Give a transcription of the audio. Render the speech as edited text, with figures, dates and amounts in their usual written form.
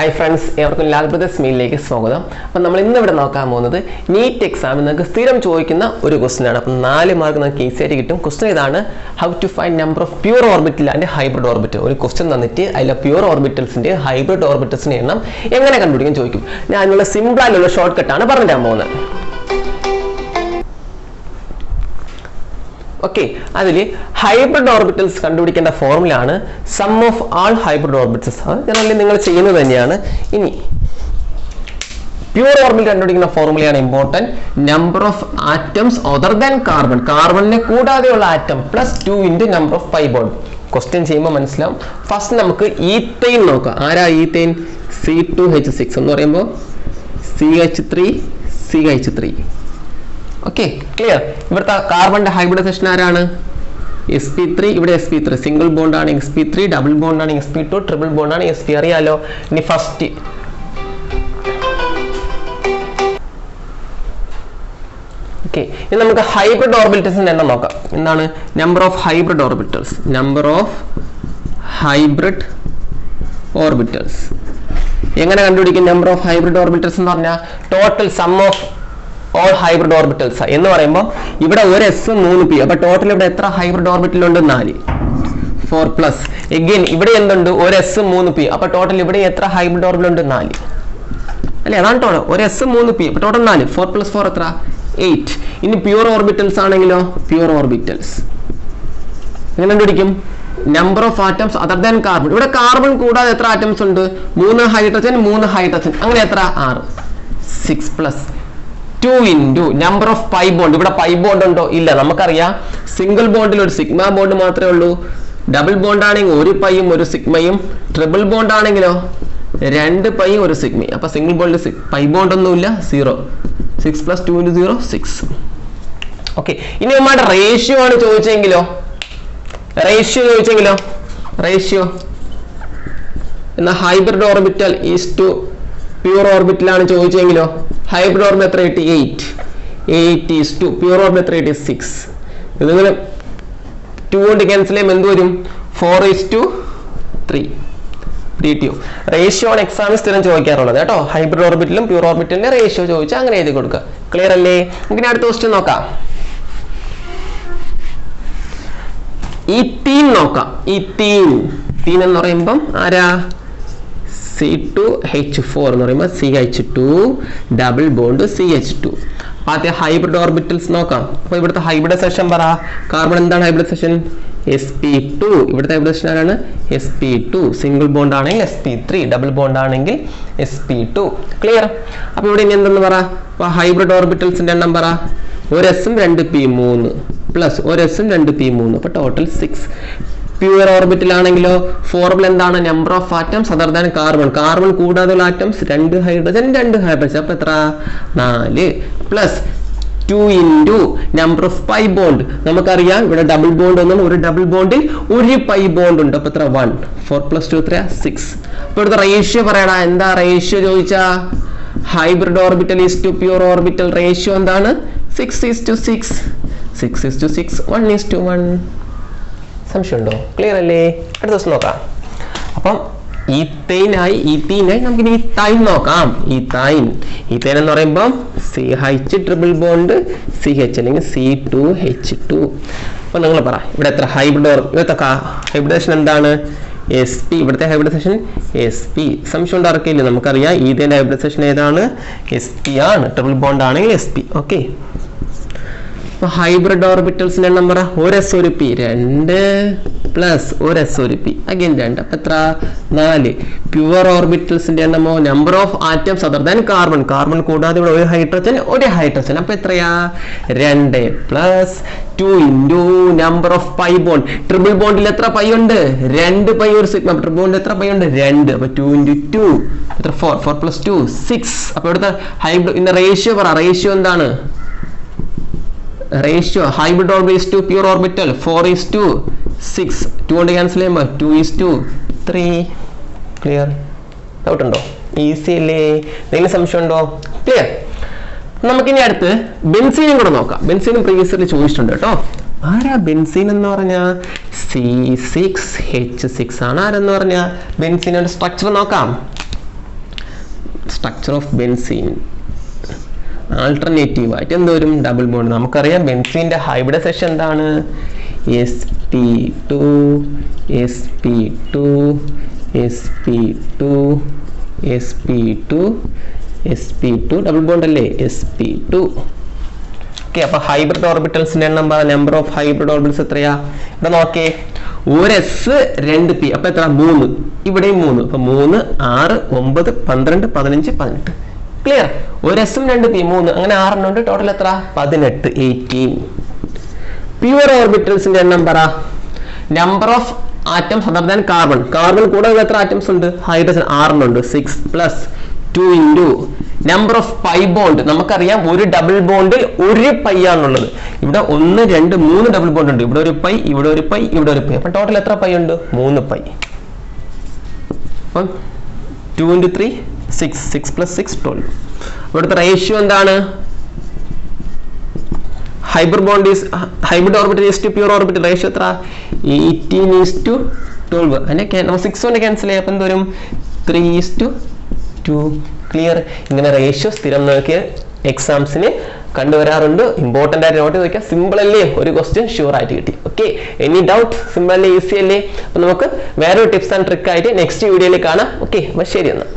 Hi friends, everyone Lal Brothers Mealike Swagatham. അപ്പോൾ നമ്മൾ ഇന്ന് ഇവിടെ നോക്കാൻ പോകുന്നത് NEET exam നിങ്ങൾക്ക് സ്ഥിരം ചോദിക്കുന്ന ഒരു ക്വസ്റ്റ്യൻ ആണ്. അപ്പോൾ 4 മാർക്ക് നിങ്ങൾക്ക് ഈസി ആയിട്ട് കിട്ടും. ക്വസ്റ്റ്യൻ ഇതാണ് how to find number of pure orbital and hybrid orbital. ഒരു ക്വസ്റ്റ്യൻ തന്നിട്ട് അതിലെ pure orbitalsന്റെ hybrid orbitalsന്റെ എണ്ണം എങ്ങനെ കണ്ടുപിടിക്കാൻ ചോദിക്കും. ഞാൻ അതിനുള്ള സിമ്പിൾ ആയിട്ടുള്ള ഷോർട്ട് കട്ട് ആണ് പറഞ്ഞു തരാൻ പോകുന്നത്. Okay, അതില് hybrid orbitals കണ്ടുപിടിക്കേണ്ട ഫോർമുല ആണ് sum of all hybrid orbitals. Generally നിങ്ങൾ ചെയ്യുന്നത് തന്നെയാണ്. ഇനി pure orbital കണ്ടുപിടിക്കുന്ന ഫോർമുലയാണ് important. Number of atoms other than carbon. കാർബണിനെ കൂടാതെയുള്ള atom plus 2 into number of pi bond. Question ചെയ്യുമ്പോൾ മനസ്സിലാവും. ഫസ്റ്റ് നമുക്ക് ഈത്തൈൻ നോക്കാം. ആരാ ഈത്തൈൻ? C2H6 എന്ന് പറയുമ്പോൾ CH3. Okay, clear. ഇവിടുത്തെ കാർബണിന്റെ ഹൈബ്രിഡൈസേഷൻ ആരാണ്? sp3. ഇവിടെ sp3 സിംഗിൾ ബോണ്ട് ആണ് sp3, ഡബിൾ ബോണ്ട് ആണ് sp2, ട്രിപ്പിൾ ബോണ്ട് ആണ് sp. അറിയാലോ. ഇനി ഫസ്റ്റ് ഓക്കെ, ഇനി നമുക്ക് ഹൈബ്രിഡ് ഓർബിറ്റൽസിന്റെ എണ്ണം നോക്കാം. എന്താണ് നമ്പർ ഓഫ് ഹൈബ്രിഡ് ഓർബിറ്റൽസ്? എങ്ങനെ കണ്ടുപിടിക്കും നമ്പർ ഓഫ് ഹൈബ്രിഡ് ഓർബിറ്റൽസ് എന്ന് പറഞ്ഞാൽ total some of all hybrid orbitals എന്ന് പറയുമ്പോൾ ഇവിടെ ഒരു s 3p. അപ്പോൾ ടോട്ടൽ ഇവിടെ എത്ര ഹൈബ്രിഡ് ഓർബിറ്റൽ ഉണ്ട്? 4. 4 പ്ലസ് again ഇവിടെ എന്തുണ്ട്? ഒരു s 3p. അപ്പോൾ ടോട്ടൽ ഇവിടെ എത്ര ഹൈബ്രിഡ് ഓർബിറ്റൽ ഉണ്ട്? 4 അല്ലേ? അതാണ് ടോട്ടൽ. ഒരു s 3p. അപ്പോൾ ടോട്ടൽ 4. 4 + 4 എത്ര? 8. ഇനി പ്യൂർ ഓർബിറ്റൽസ് ആണെങ്കിലോ? പ്യൂർ ഓർബിറ്റൽസ് എങ്ങനെ കണ്ടുപിടിക്കും? Number of atoms other than carbon. ഇവിടെ കാർബൺ കൂടാതെ എത്ര ആറ്റംസ് ഉണ്ട്? 3 ഹൈഡ്രജൻ അങ്ങനെ എത്ര? 6. 6 plus 2 into number of pi bond. ഇവിടെ pi bond ഉണ്ടോ? ഇല്ല. നമുക്കറിയാം സിംഗിൾ ബോണ്ടിൽ ഒരു സിഗ്മ ബോണ്ട് മാത്രമേ ഉള്ളൂ. ഡബിൾ ബോണ്ട് ആണെങ്കിൽ ഒരു പൈയും ഒരു സിഗ്മയും, ട്രിപ്പിൾ ബോണ്ട് ആണെങ്കിലോ 2 പൈയും ഒരു സിഗ്മയും. അപ്പൊ സിംഗിൾ ബോണ്ടിൽ പൈ ബോണ്ട് ഒന്നുമില്ല, 0. 6 + 2 × 0 6. ഓക്കെ, ഇനി നമ്മുടെ റേഷ്യോ ആണ് ചോദിച്ചെങ്കിലോ? റേഷ്യോ എന്നാ hybrid orbital is to pure orbital ആണ് ചോദിച്ചെങ്കിലോ? ഹൈബ്രിഡ് ഓർബിറ്റൽ എത്ര കിട്ടി? 8 ഈസ് ടു പ്യൂർ ഓർബിറ്റൽ എത്ര കിട്ടി? 6. ഇതിങ്ങനെ 2 കൊണ്ട് ക്യാൻസൽ ചെയ്യുമ്പോൾ എന്ത് വരും? 4:3. DTO റേഷ്യോ ആണ് എക്സാമിന് സ്ഥിരം ചോദിക്കാറുള്ളത് കേട്ടോ. ഹൈബ്രിഡ് ഓർബിറ്റലും പ്യൂർ ഓർബിറ്റലിന്റെ റേഷ്യോ ചോദിച്ചാൽ അങ്ങനെ എഴുതി കൊടുക്കുക. ക്ലിയർ അല്ലേ? നമുക്ക് അടുത്ത ക്വസ്റ്റ്യൻ നോക്കാം. ഈത്തീൻ നോക്കാം. ഈത്തീൻ എന്ന് പറയുമ്പം ആരാ? C2H4 എന്ന് പറയുമ്പോൾ CH2 ഡബിൾ ബോണ്ട് CH2. ആദ്യം ഹൈബ്രിഡ് ഓർബിറ്റൽസ് നോക്കാം. അപ്പോൾ ഇവിടുത്തെ ഹൈബ്രിഡൈസേഷൻ പറ. കാർബൺ എന്താണ് ഹൈബ്രിഡൈസേഷൻ? sp2. ഇവിടുത്തെ ഹൈബ്രിഡൈസേഷൻ ആരാണ്? sp2. സിംഗിൾ ബോണ്ട് ആണെങ്കിൽ sp3, ഡബിൾ ബോണ്ട് ആണെങ്കിൽ sp2. ക്ലിയർ? അപ്പോൾ ഇവിടെ ഇനി എന്തെന്ന് പറ? അപ്പോൾ ഹൈബ്രിഡ് ഓർബിറ്റൽസിന്റെ എണ്ണം പറ. ഒരു s 2p 3 പ്ലസ് ഒരു s 2p 3. അപ്പോൾ ടോട്ടൽ 6. പ്യൂർ ഓർബിറ്റൽ ആണെങ്കിലോ ഫോർമുല എന്താണ്? Number of atoms other than carbon. Carbon കൂടാതെയുള്ള ആറ്റംസ് 2 ഹൈഡ്രജൻ. അപ്പൊ എത്ര? 4 plus 2 into number of pi bond. നമുക്കറിയാം ഇവിടെ ഡബിൾ ബോണ്ട് ഒന്നും, ഒരു ഡബിൾ ബോണ്ടിൽ ഒരു പൈ ബോണ്ട് ഉണ്ട്. അപ്പൊ എത്ര? 1. 4 + 2 എത്ര? 6. അപ്പൊ ഇവിടുത്തെ റേഷ്യോ പറയടാ. എന്താ റേഷ്യോ ചോദിച്ചാ? Hybrid orbital is to pure orbital ratio എന്താണ്? 6:6. 6:6. 1:1. സംശയമുണ്ടോ? ക്ലിയർ അല്ലേ? അടുത്ത ദിവസം നോക്കാം. അപ്പം ഈത്തൈനായി നമുക്ക് ഈത്തൈൻ നോക്കാം. ഈത്തൈൻ എന്ന് പറയുമ്പോൾ CH ട്രിപ്പിൾ ബോണ്ട് CH അല്ലെങ്കിൽ C2H2. അപ്പൊ നിങ്ങൾ പറ ഇവിടെ എത്ര ഇവിടുത്തെ ഹൈബ്രിഡൈസേഷൻ എന്താണ്? sp. ഇവിടുത്തെ ഹൈബ്രിഡൈസേഷൻ sp. സംശയം ഉണ്ടാക്കിയില്ല. നമുക്കറിയാം ഈത്തൈൻ്റെ ഹൈബ്രിഡൈസേഷൻ ഏതാണ്? sp ആണ്. ട്രിപ്പിൾ ബോണ്ട് ആണെങ്കിൽ sp. ഓക്കെ, ഹൈബ്രിഡ് ഓർബിറ്റൽസിന്റെ എണ്ണം പറ. ഒരു s ഒരു p 2 പ്ലസ് ഒരു s ഒരു p അഗൈൻ 2. അപ്പൊ എത്ര? 4. പ്യൂർ ഓർബിറ്റൽസിന്റെ എണ്ണമോ? Number of atoms other than carbon. Carbon കൂടാതെ ഇവിടെ ഒരു ഹൈഡ്രജൻ. അപ്പൊ എത്രയാ? 2 plus 2 into number of pi bond. Triple ബോണ്ടിൽ എത്ര പൈ ഉണ്ട്? 2 പൈ ഒരു സിഗ്മ. ട്രിപ്പിൾ ബോണ്ടിൽ എത്ര പൈ ഉണ്ട്? 2. അപ്പൊ 2 into 2 എത്ര? 4. 4 + 2 6. അപ്പൊ ഇവിടുത്തെ ഹൈബ്രിഡ് റേഷ്യോ പറ. റേഷ്യോ എന്താണ്? Ratio hybrid orbital is to pure orbital 4:6. 2 കൊണ്ട് ക്യാൻസൽ ചെയ്യുമ്പോൾ 2:3. ക്ലിയർ? ഡൗട്ട് ഉണ്ടോ? ഈസി അല്ലേ? എന്തെങ്കിലും സംശയം ഉണ്ടോ? ക്ലിയർ? നമുക്കിനി അടുത്ത് ബെൻസീനും കൂടെ നോക്കാം. ബെൻസീനും പ്രീവിയസ്ലി ചോദിച്ചിട്ടുണ്ട് കേട്ടോ. ആരാ ബെൻസീൻ എന്ന് പറഞ്ഞാൽ? C6H6 ആണ്. ആരെന്ന് പറഞ്ഞാൽ ബെൻസീനിന്റെ സ്ട്രക്ചർ നോക്കാം. സ്ട്രക്ചർ ഓഫ് ബെൻസീൻ ആൾട്ടർനേറ്റീവ് ആയിട്ട് എന്തോരും ഡബിൾ ബോണ്ട്. നമുക്കറിയാം ബെൻസീൻ്റെ ഹൈബ്രിഡൈസേഷൻ എന്താണ്? sp2 sp2 sp2 sp2 sp2 double bond അല്ലേ sp2. ഓക്കെ, അപ്പൊ ഹൈബ്രിഡ് ഓർബിറ്റൽസിന്റെ നമ്പർ ഓഫ് ഹൈബ്രിഡ് ഓർബിറ്റൽസ് എത്രയാ? ഇവിടെ നോക്കേ, ഒരു എസ് 2p, അപ്പൊ എത്ര? 3. ഇവിടെയും 3, അപ്പൊ 3 6 9 12 15 18. ക്ലിയർ? ഒരു എസും 2p 3, അങ്ങനെ 6 ഉണ്ട്. ടോട്ടൽ എത്ര? 18 18. പ്യൂർ ഓർബിറ്റൽസിന്റെ എണ്ണം പറ. Number of atoms other than carbon. Carbon കൂടെ എത്ര ആറ്റംസ് ഉണ്ട്? ഹൈഡ്രജൻ 6 ഉണ്ട്. 6 plus 2 into number of pi bond. നമുക്കറിയാം ഒരു ഡബിൾ ബോണ്ടിൽ ഒരു പൈ ആണുള്ളത്. ഇവിടെ 1 2 3 ഡബിൾ ബോണ്ട് ഉണ്ട്. ഇവിടെ ഒരു പൈ, ഇവിടെ ഒരു പൈ, ഇവിടെ ഒരു പൈ. അപ്പൊ ടോട്ടൽ എത്ര പൈ ഉണ്ട്? 3 പൈ. അപ്പം 2 ഇൻറ്റു 3 6, 6 പ്ലസ് 6 12. ഇവിടുത്തെ റേഷ്യോ എന്താണ്? Hybrid bond is hybrid orbital is to pure orbital ratio എത്ര? 18:12. അതിനെ നമ്മൾ 6 കൊണ്ട് ക്യാൻസൽ ചെയ്യാം. അപ്പം എന്തോരും? 3:2. ക്ലിയർ? ഇങ്ങനെ റേഷ്യോ സ്ഥിരം നോക്കിയ എക്സാംസിന് കണ്ടുവരാറുണ്ട്. ഇമ്പോർട്ടൻ്റ് ആയിട്ട് നോട്ട് ചെയ്ത് നോക്കിയാൽ സിമ്പിൾ അല്ലേ? ഒരു ക്വസ്റ്റ്യൻ ഷുവർ ആയിട്ട് കിട്ടി. Okay, any doubt? സിമ്പിൾ അല്ലേ? ഈസി അല്ലേ? അപ്പം നമുക്ക് വേറൊരു ടിപ്സ് ആൻഡ് ട്രിക്ക് ആയിട്ട് നെക്സ്റ്റ് വീഡിയോയിൽ കാണാം. ഓക്കെ, അപ്പം ശരി എന്നാൽ.